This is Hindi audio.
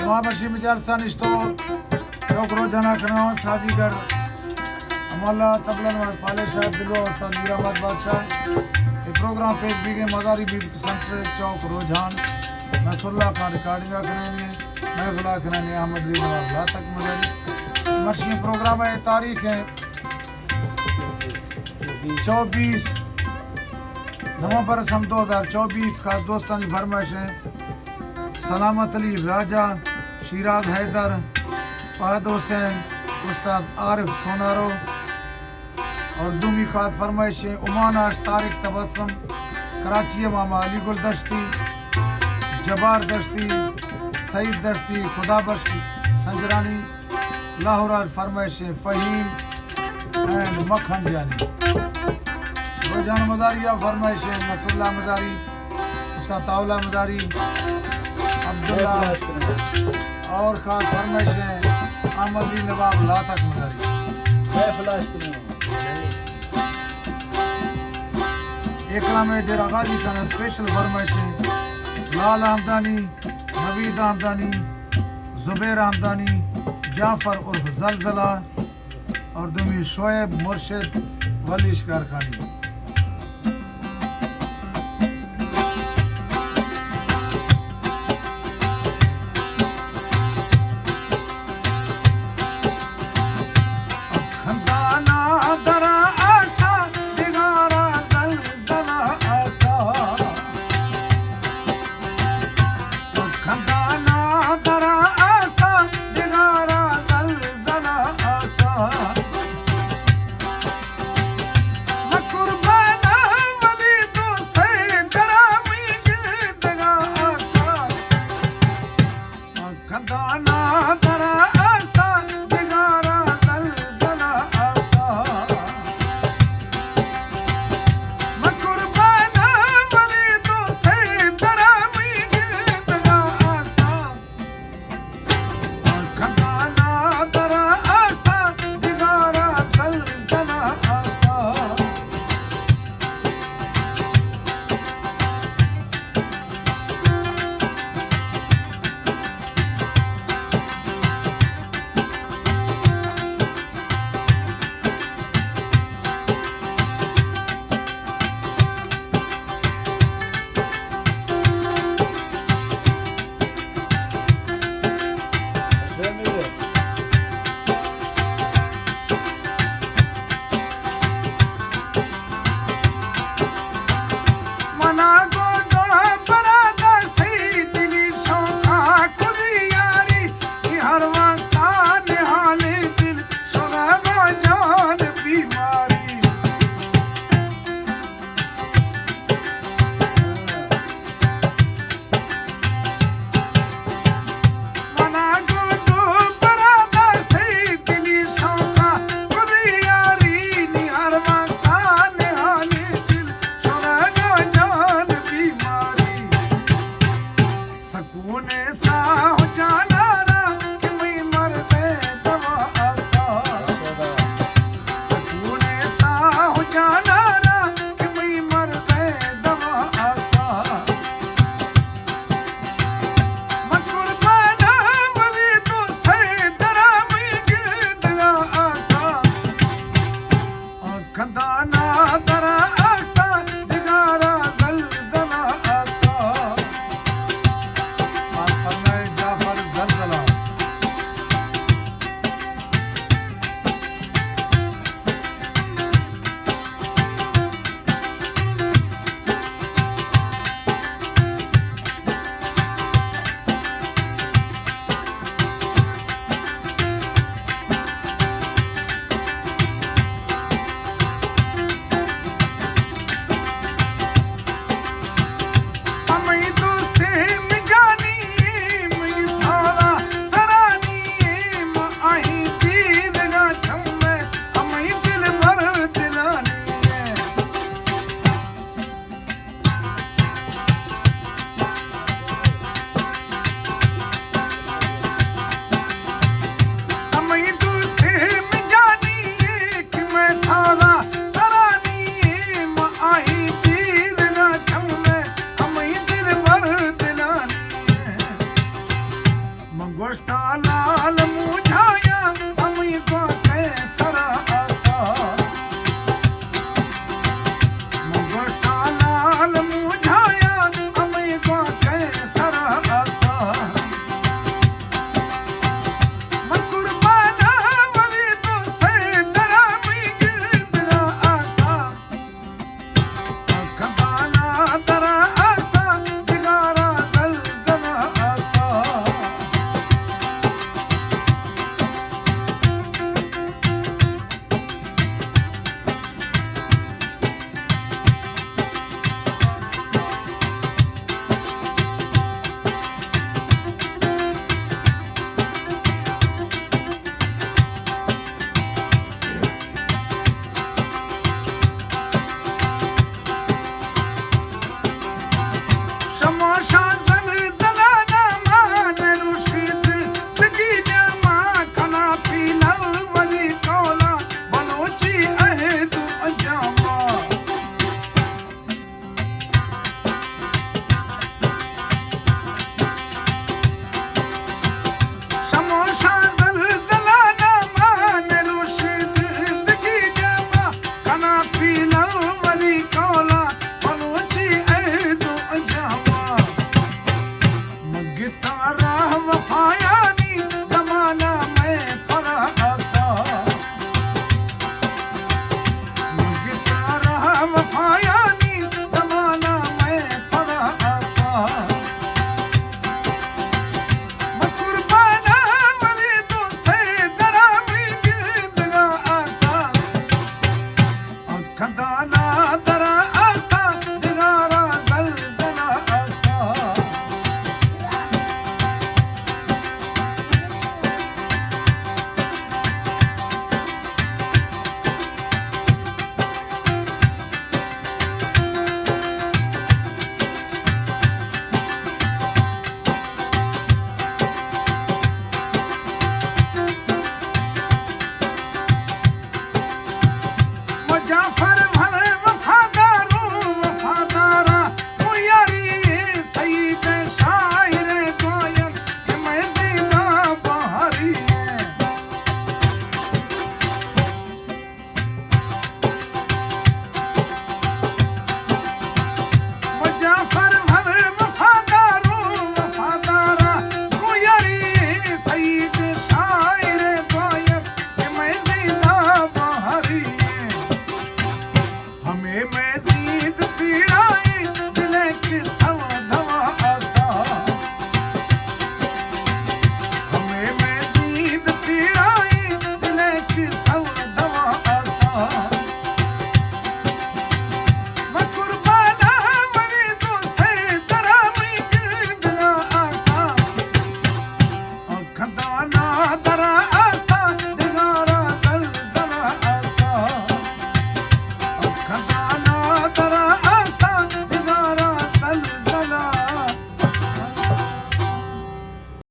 Mabashir Jalsa Nishto, Chokro Jana Kanao, Sadigar, Amala Tablan, Palesha, Bilo, Sandiramad Badsha, a program page begin Madari Bid Center, Chok Rojan, Nasullah Khan recording Kanani, Nagla Kanani, Ahmad Rina, Latak Madari, Machine program है तारीख है 24 नवंबर सन 2024 खास दोस्तानी फरमाइश है सलामत अली राजा शिराज हैदर फहद हुसैन उस्ताद आरिफ सोनारो और दूमी खास फरमाइश है उमान आश तारिक तबस्सुम कराची मामा अली गुल दश्ती जबार दश्ती सईद दश्ती खुदा बख्श संजरानी लाहौर आज फरमाइश है फ़हीम एंड मक्खन जानी रोजान मदारी फरमाइश है नसरुल्लाह मदारी उस्ताद ताउला मदारी अब्दुल्ला और खास फरमाइश है अहमद अली नवाब लातक मदारी एकला में डेरा गाजी का स्पेशल फरमाइश है लाल हमदानी नवीद हमदानी जुबैर हमदानी जाफर उर्फ जलजला और दुमी शोएब मुर्शिद वली शिकार खानी Unesa